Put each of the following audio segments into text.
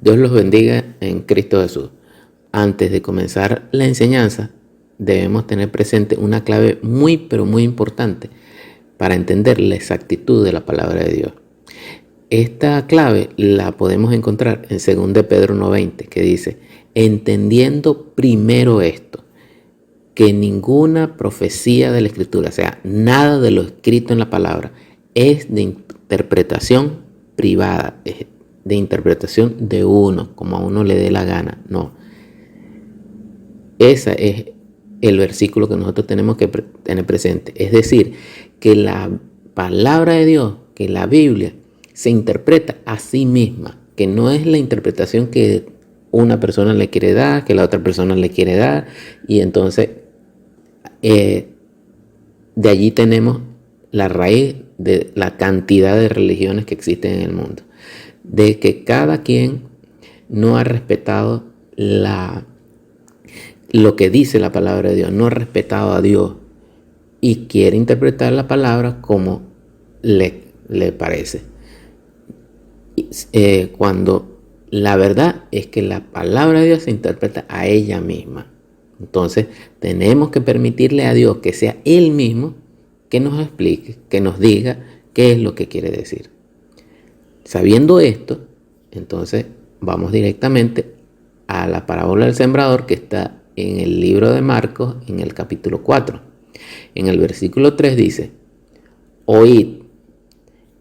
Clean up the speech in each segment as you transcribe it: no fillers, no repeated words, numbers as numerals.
Dios los bendiga en Cristo Jesús. Antes de comenzar la enseñanza, debemos tener presente una clave muy, pero muy importante para entender la exactitud de la palabra de Dios. Esta clave la podemos encontrar en 2 de Pedro 1:20, que dice: entendiendo primero esto, que ninguna profecía de la Escritura, o sea, nada de lo escrito en la palabra, es de interpretación privada, es de interpretación de uno, como a uno le dé la gana. No. Ese es el versículo que nosotros tenemos que tener presente. Es decir, que la palabra de Dios, que la Biblia, se interpreta a sí misma, que no es la interpretación que una persona le quiere dar, que la otra persona le quiere dar, y entonces de allí tenemos la raíz de la cantidad de religiones que existen en el mundo, de que cada quien no ha respetado lo que dice la palabra de Dios, no ha respetado a Dios y quiere interpretar la palabra como le parece. Cuando la verdad es que la palabra de Dios se interpreta a ella misma. Entonces tenemos que permitirle a Dios que sea Él mismo que nos explique, que nos diga qué es lo que quiere decir. Sabiendo esto, entonces vamos directamente a la parábola del sembrador, que está en el libro de Marcos, en el capítulo 4. En el versículo 3 dice: oíd,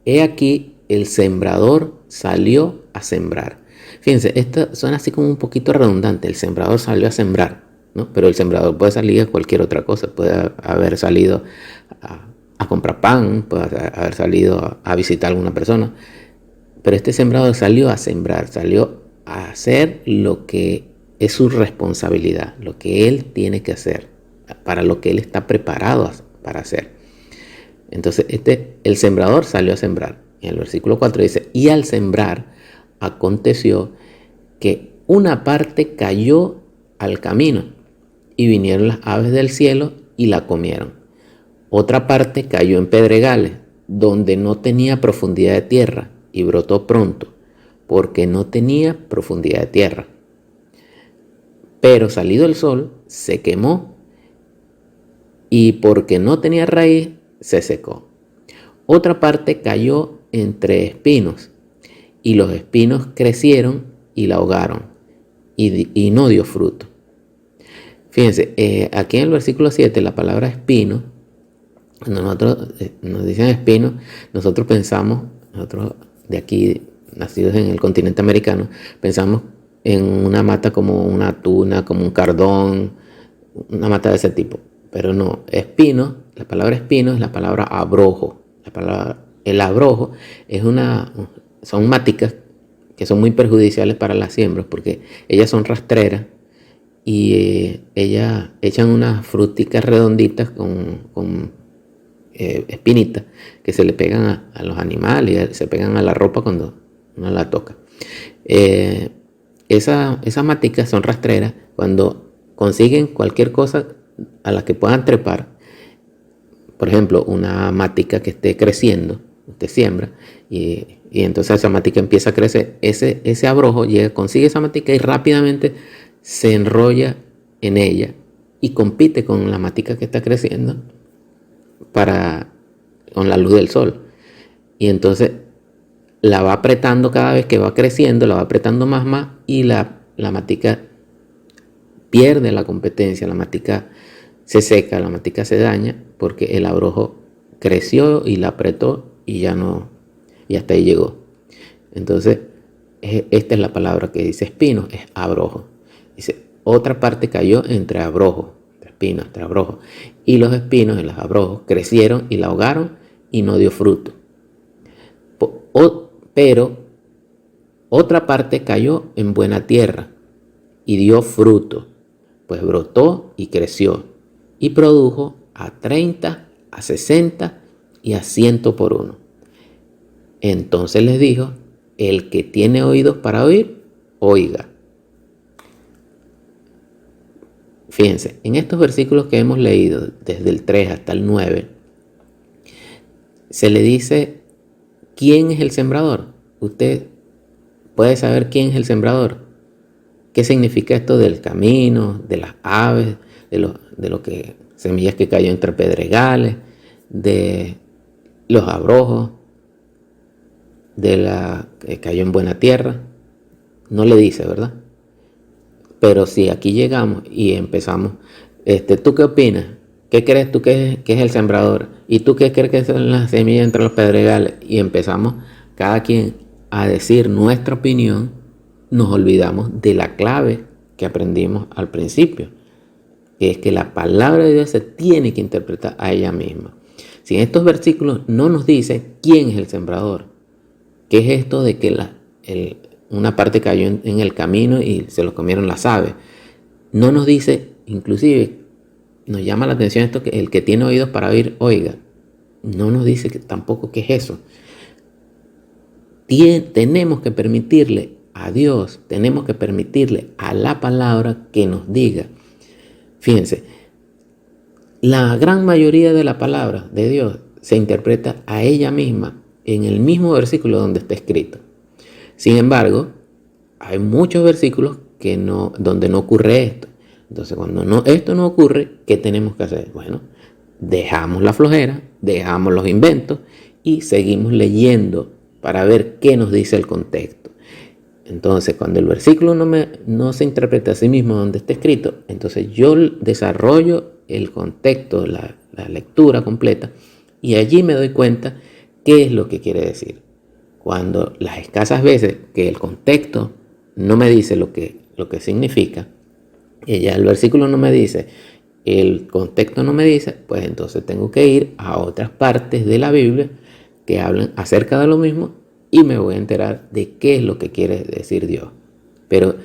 he aquí el sembrador salió a sembrar. Fíjense, esto suena así como un poquito redundante. El sembrador salió a sembrar, ¿no? Pero el sembrador puede salir a cualquier otra cosa. Puede haber salido a comprar pan, puede haber salido a visitar a alguna persona. Pero este sembrador salió a sembrar, salió a hacer lo que es su responsabilidad, lo que él tiene que hacer, para lo que él está preparado para hacer. Entonces el sembrador salió a sembrar. En el versículo 4 dice: y al sembrar aconteció que una parte cayó al camino, y vinieron las aves del cielo y la comieron. Otra parte cayó en pedregales, donde no tenía profundidad de tierra, y brotó pronto, porque no tenía profundidad de tierra. Pero salido el sol, se quemó, y porque no tenía raíz, se secó. Otra parte cayó entre espinos, y los espinos crecieron y la ahogaron, y no dio fruto. Fíjense, aquí en el versículo 7, la palabra espino, cuando nosotros nos dicen espino, nosotros pensamos, nosotros de aquí, nacidos en el continente americano, pensamos en una mata como una tuna, como un cardón, una mata de ese tipo. Pero no, espino, la palabra espino es la palabra abrojo. El abrojo son máticas que son muy perjudiciales para las siembras, porque ellas son rastreras y ellas echan unas fruticas redonditas con espinitas que se le pegan a los animales, se pegan a la ropa cuando uno la toca. Esas maticas son rastreras. Cuando consiguen cualquier cosa a la que puedan trepar, por ejemplo, una matica que esté creciendo, usted siembra y entonces esa matica empieza a crecer, ese abrojo consigue esa matica y rápidamente se enrolla en ella y compite con la matica que está creciendo con la luz del sol. Y entonces la va apretando cada vez que va creciendo, la va apretando más y la matica pierde la competencia, la matica se seca, la matica se daña porque el abrojo creció y la apretó y ya no, y hasta ahí llegó. Entonces, esta es la palabra que dice espino, es abrojo. Dice: otra parte cayó entre abrojo, espinos, entre abrojo, y los espinos en los abrojos crecieron y la ahogaron y no dio fruto. Pero otra parte cayó en buena tierra y dio fruto, pues brotó y creció y produjo a 30, a 60 y a 100 por uno. Entonces les dijo: el que tiene oídos para oír, oiga. Fíjense, en estos versículos que hemos leído, desde el 3 hasta el 9, se le dice quién es el sembrador. Usted ¿Puedes saber quién es el sembrador? ¿Qué significa esto del camino, de las aves, de lo que semillas que cayó entre pedregales, de los abrojos, de la que cayó en buena tierra? No le dice, ¿verdad? Pero si aquí llegamos y empezamos, ¿tú qué opinas? ¿Qué crees tú que es el sembrador? ¿Y tú qué crees que son las semillas entre los pedregales? Y empezamos cada quien a decir nuestra opinión, nos olvidamos de la clave que aprendimos al principio, que es que la palabra de Dios se tiene que interpretar a ella misma. Si en estos versículos no nos dice quién es el sembrador, qué es esto de que una parte cayó en el camino y se lo comieron las aves, no nos dice, inclusive nos llama la atención esto, que el que tiene oídos para oír, oiga. No nos dice tampoco qué es eso. Tenemos que permitirle a Dios, tenemos que permitirle a la palabra que nos diga. Fíjense, la gran mayoría de la palabra de Dios se interpreta a ella misma en el mismo versículo donde está escrito. Sin embargo, hay muchos versículos donde no ocurre esto. Entonces, cuando esto no ocurre, ¿qué tenemos que hacer? Bueno, dejamos la flojera, dejamos los inventos y seguimos leyendo para ver qué nos dice el contexto. Entonces, cuando el versículo no se interpreta a sí mismo donde está escrito, entonces yo desarrollo el contexto, la lectura completa, y allí me doy cuenta qué es lo que quiere decir. Cuando las escasas veces que el contexto no me dice lo que significa, y ya el versículo no me dice, el contexto no me dice, pues entonces tengo que ir a otras partes de la Biblia que hablan acerca de lo mismo y me voy a enterar de qué es lo que quiere decir Dios. Pero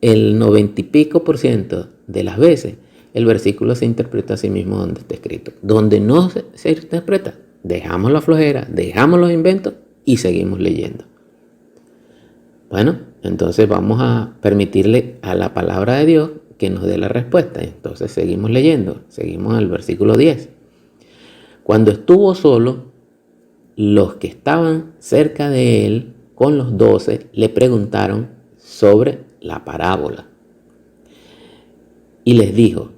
el 90 y pico % de las veces el versículo se interpreta a sí mismo donde está escrito. Donde no se interpreta, dejamos la flojera, dejamos los inventos y seguimos leyendo. Bueno, entonces vamos a permitirle a la palabra de Dios que nos dé la respuesta. Entonces seguimos leyendo, seguimos al versículo 10. Cuando estuvo solo, los que estaban cerca de él con los 12 le preguntaron sobre la parábola. Y les dijo,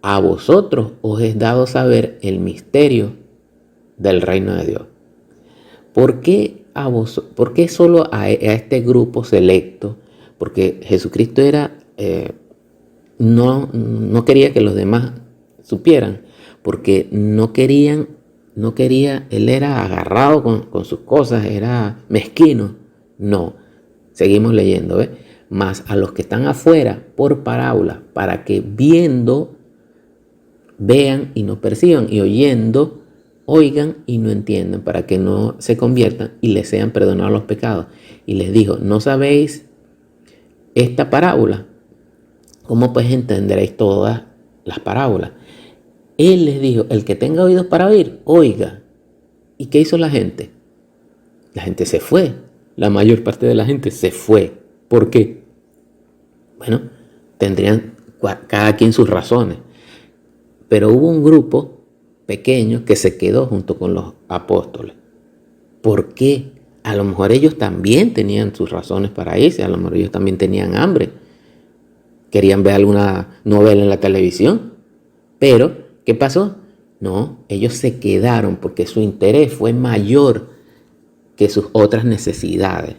a vosotros os es dado saber el misterio del reino de Dios. ¿Por qué solo a este grupo selecto? Porque Jesucristo no quería que los demás supieran, porque no quería, él era agarrado con sus cosas, era mezquino. No, seguimos leyendo, ¿ves? Más a los que están afuera por parábola, para que viendo, vean y no perciban, y oyendo, oigan y no entiendan, para que no se conviertan y les sean perdonados los pecados. Y les dijo, ¿no sabéis esta parábola? ¿Cómo pues entenderéis todas las parábolas? Él les dijo, el que tenga oídos para oír, oiga. ¿Y qué hizo la gente? La gente se fue. La mayor parte de la gente se fue. ¿Por qué? Bueno, tendrían cada quien sus razones. Pero hubo un grupo pequeño que se quedó junto con los apóstoles. ¿Por qué? A lo mejor ellos también tenían sus razones para irse. A lo mejor ellos también tenían hambre. Querían ver alguna novela en la televisión. Pero, ¿qué pasó? No, ellos se quedaron porque su interés fue mayor que sus otras necesidades.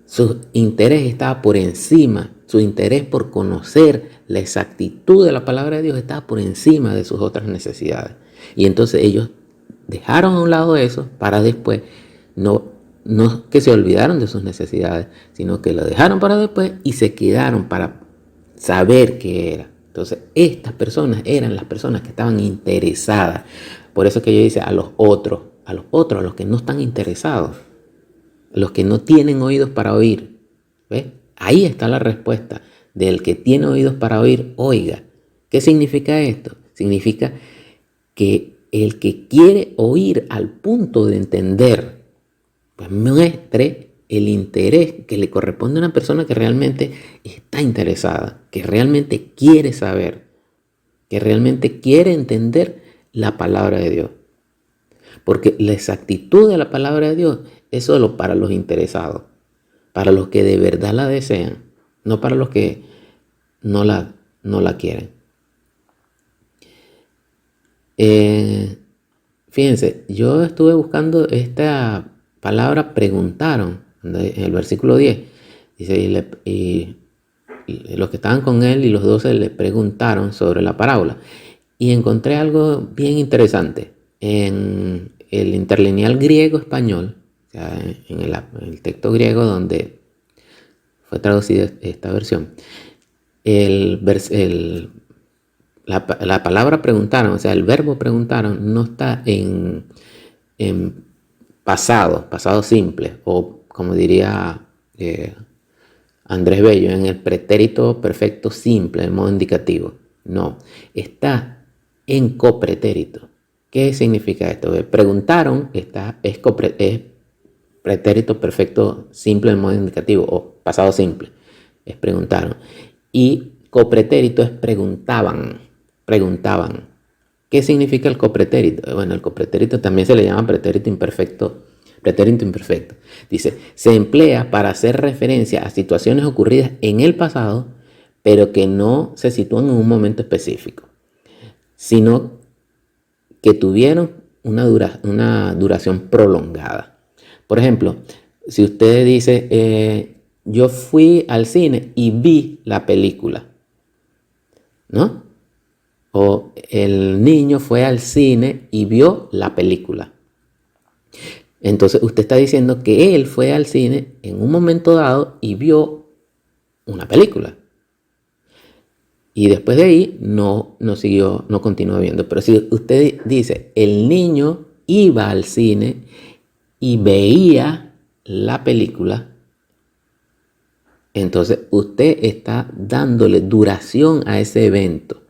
Su interés estaba por encima, su interés por conocer la exactitud de la palabra de Dios estaba por encima de sus otras necesidades. Y entonces ellos dejaron a un lado eso para después, no que se olvidaron de sus necesidades, sino que lo dejaron para después y se quedaron para saber qué era. Entonces estas personas eran las personas que estaban interesadas. Por eso que yo dice a los otros, a los que no están interesados, los que no tienen oídos para oír. ¿Ves? Ahí está la respuesta del que tiene oídos para oír, oiga. ¿Qué significa esto? Significa que el que quiere oír al punto de entender, pues muestre el interés que le corresponde a una persona que realmente está interesada, que realmente quiere saber, que realmente quiere entender la palabra de Dios. Porque la exactitud de la palabra de Dios es solo para los interesados, para los que de verdad la desean, no para los que no la quieren. Fíjense, yo estuve buscando esta palabra preguntaron, en el versículo 10. Dice, y los que estaban con él y los 12 le preguntaron sobre la parábola. Y encontré algo bien interesante. En el interlineal griego-español, o sea, en el texto griego donde fue traducida esta versión, la palabra preguntaron, o sea, el verbo preguntaron no está en pasado simple, o como diría Andrés Bello, en el pretérito perfecto simple, en modo indicativo. No, está en copretérito. ¿Qué significa esto? Preguntaron es pretérito perfecto simple en modo indicativo, o pasado simple, es preguntaron. Y copretérito es preguntaban. ¿Qué significa el copretérito? Bueno, el copretérito también se le llama pretérito imperfecto. Dice, se emplea para hacer referencia a situaciones ocurridas en el pasado, pero que no se sitúan en un momento específico, sino que tuvieron una duración prolongada. Por ejemplo, si usted dice, yo fui al cine y vi la película, ¿no? O el niño fue al cine y vio la película. Entonces usted está diciendo que él fue al cine en un momento dado y vio una película. Y después de ahí no continuó viendo. Pero si usted dice, el niño iba al cine y veía la película, entonces usted está dándole duración a ese evento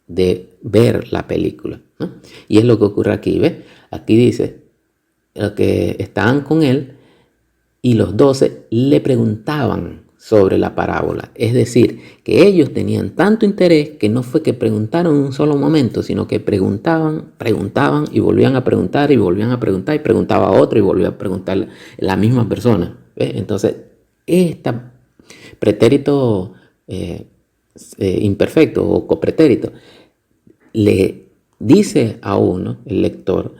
de ver la película, ¿no? Y es lo que ocurre aquí, ¿ves? Aquí dice, los que estaban con él y los 12 le preguntaban sobre la parábola. Es decir, que ellos tenían tanto interés que no fue que preguntaron en un solo momento, sino que preguntaban y volvían a preguntar y volvían a preguntar y preguntaba a otro y volvía a preguntar la misma persona. ¿Ves? Entonces, este pretérito imperfecto o copretérito le dice a uno, el lector,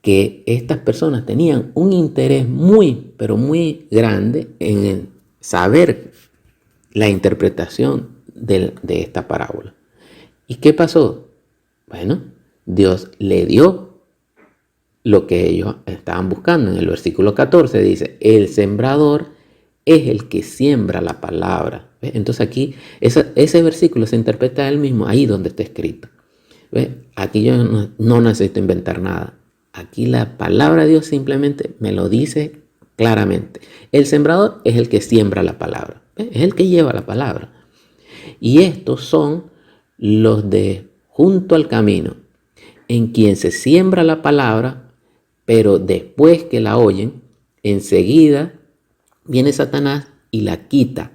que estas personas tenían un interés muy, pero muy grande en saber la interpretación de esta parábola. ¿Y qué pasó? Bueno, Dios le dio lo que ellos estaban buscando. En el versículo 14 dice, el sembrador es el que siembra la palabra. ¿Ves? Entonces aquí ese versículo se interpreta él mismo ahí donde está escrito. ¿Ves? Aquí yo no necesito inventar nada. Aquí la palabra de Dios simplemente me lo dice claramente. El sembrador es el que siembra la palabra. ¿Ves? Es el que lleva la palabra. Y estos son los de junto al camino, en quien se siembra la palabra, pero después que la oyen, enseguida viene Satanás y la quita.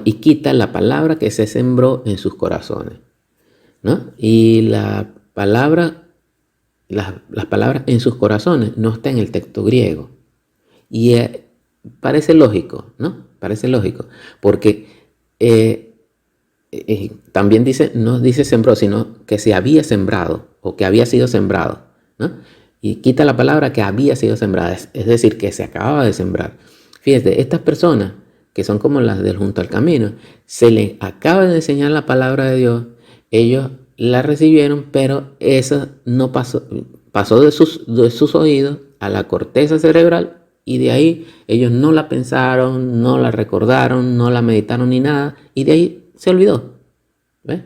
Y quita la palabra que se sembró en sus corazones, ¿no? Y las palabras en sus corazones no está en el texto griego. Y parece lógico, ¿no? Parece lógico, porque también no dice sembró, sino que se había sembrado o que había sido sembrado, ¿no? Y quita la palabra que había sido sembrada, es decir, que se acababa de sembrar. Fíjate, estas personas que son como las del junto al camino, se les acaba de enseñar la palabra de Dios, ellos la recibieron, pero eso no pasó de sus oídos a la corteza cerebral, y de ahí ellos no la pensaron, no la recordaron, no la meditaron ni nada, y de ahí se olvidó. ¿Ves?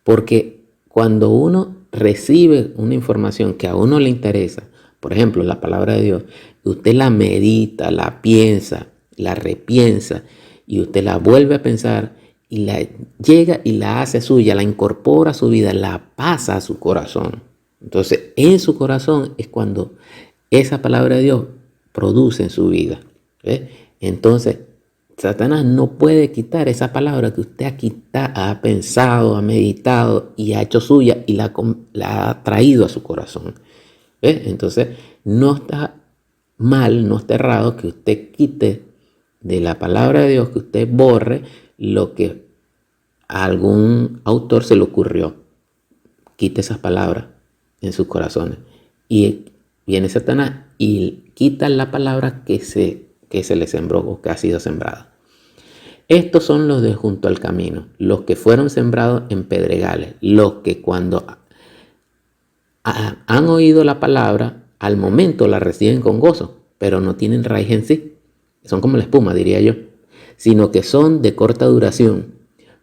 Porque cuando uno recibe una información que a uno le interesa, por ejemplo, la palabra de Dios, usted la medita, la piensa, la repiensa, y usted la vuelve a pensar y la llega y la hace suya, la incorpora a su vida, la pasa a su corazón. Entonces, en su corazón es cuando esa palabra de Dios produce en su vida. ¿Ves? Entonces, Satanás no puede quitar esa palabra que usted ha pensado, ha meditado y ha hecho suya y la ha traído a su corazón. ¿Ves? Entonces, no está mal, no esté errado, que usted quite de la palabra de Dios, que usted borre lo que a algún autor se le ocurrió. Quite esas palabras en sus corazones. Y viene Satanás y quita la palabra que se le sembró o que ha sido sembrada. Estos son los de junto al camino, los que fueron sembrados en pedregales, los que cuando han oído la palabra, al momento la reciben con gozo, pero no tienen raíz en sí. Son como la espuma, diría yo, sino que son de corta duración,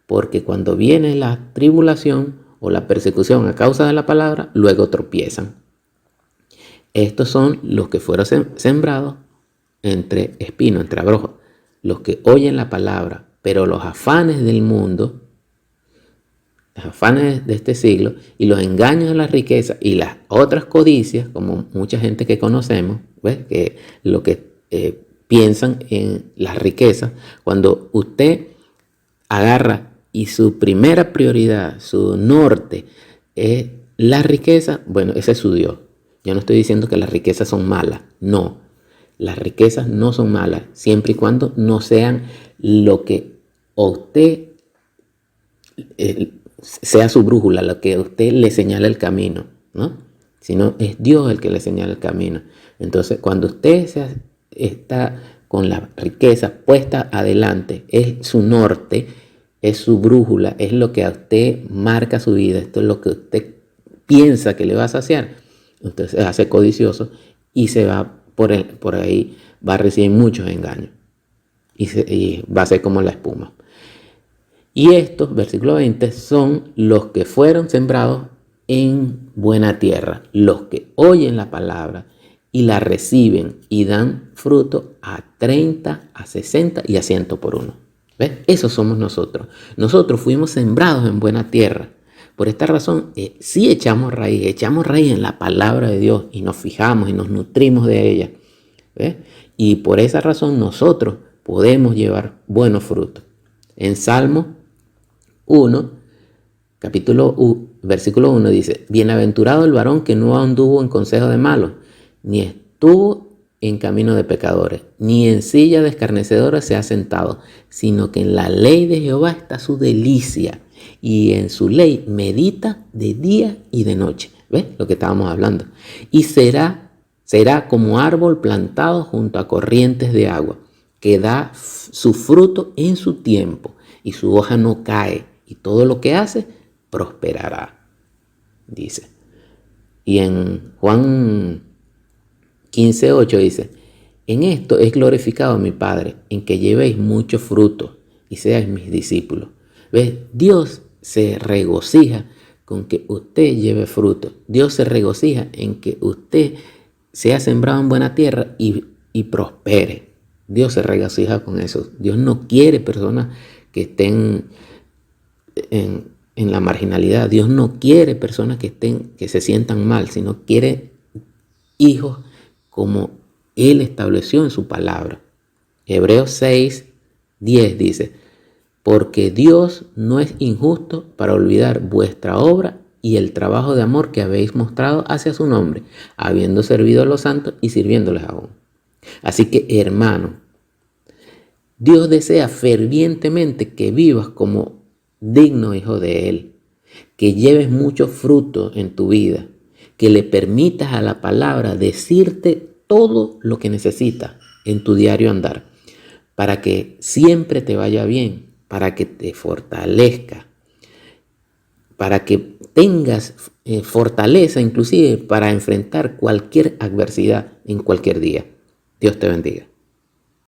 porque cuando viene la tribulación o la persecución a causa de la palabra, luego tropiezan. Estos son los que fueron sembrados entre espinos, entre abrojos, los que oyen la palabra, pero los afanes del mundo, los afanes de este siglo y los engaños de la riqueza y las otras codicias, como mucha gente que conocemos, ¿ves? Que lo que piensan en las riquezas, cuando usted agarra y su primera prioridad, su norte es la riqueza, bueno, ese es su Dios. Yo no estoy diciendo que las riquezas son malas, no. Las riquezas no son malas, siempre y cuando no sean lo que usted sea su brújula, lo que usted le señala el camino, ¿no? Sino es Dios el que le señala el camino. Entonces, cuando usted está con la riqueza puesta adelante, es su norte, es su brújula, es lo que a usted marca su vida, esto es lo que usted piensa que le va a saciar. Entonces se hace codicioso y se va por ahí, va a recibir muchos engaños y va a ser como la espuma. Y estos, versículo 20, son los que fueron sembrados en buena tierra, los que oyen la palabra y la reciben y dan fruto a 30, a 60 y a 100 por uno. ¿Ves? Esos somos nosotros. Nosotros fuimos sembrados en buena tierra. Por esta razón, sí echamos raíz en la palabra de Dios y nos fijamos y nos nutrimos de ella. ¿Ves? Y por esa razón nosotros podemos llevar buenos frutos. En Salmo 1, versículo 1 dice: bienaventurado el varón que no anduvo en consejo de malos, ni estuvo en camino de pecadores, ni en silla de escarnecedores se ha sentado, sino que en la ley de Jehová está su delicia, y en su ley medita de día y de noche. ¿Ves? Lo que estábamos hablando. Y será como árbol plantado junto a corrientes de agua, que da su fruto en su tiempo, y su hoja no cae, y todo lo que hace prosperará, dice. Y en Juan 15:8 dice: en esto es glorificado mi Padre, en que llevéis mucho fruto y seáis mis discípulos. ¿Ves? Dios se regocija con que usted lleve fruto. Dios se regocija en que usted sea sembrado en buena tierra y prospere. Dios se regocija con eso. Dios no quiere personas que estén en la marginalidad. Dios no quiere personas que se sientan mal, sino quiere hijos como Él estableció en su palabra. Hebreos 6:10 dice: porque Dios no es injusto para olvidar vuestra obra y el trabajo de amor que habéis mostrado hacia su nombre, habiendo servido a los santos y sirviéndoles aún. Así que, hermano, Dios desea fervientemente que vivas como digno hijo de Él, que lleves mucho fruto en tu vida, que le permitas a la palabra decirte todo lo que necesitas en tu diario andar, para que siempre te vaya bien, para que te fortalezca, para que tengas fortaleza inclusive para enfrentar cualquier adversidad en cualquier día. Dios te bendiga.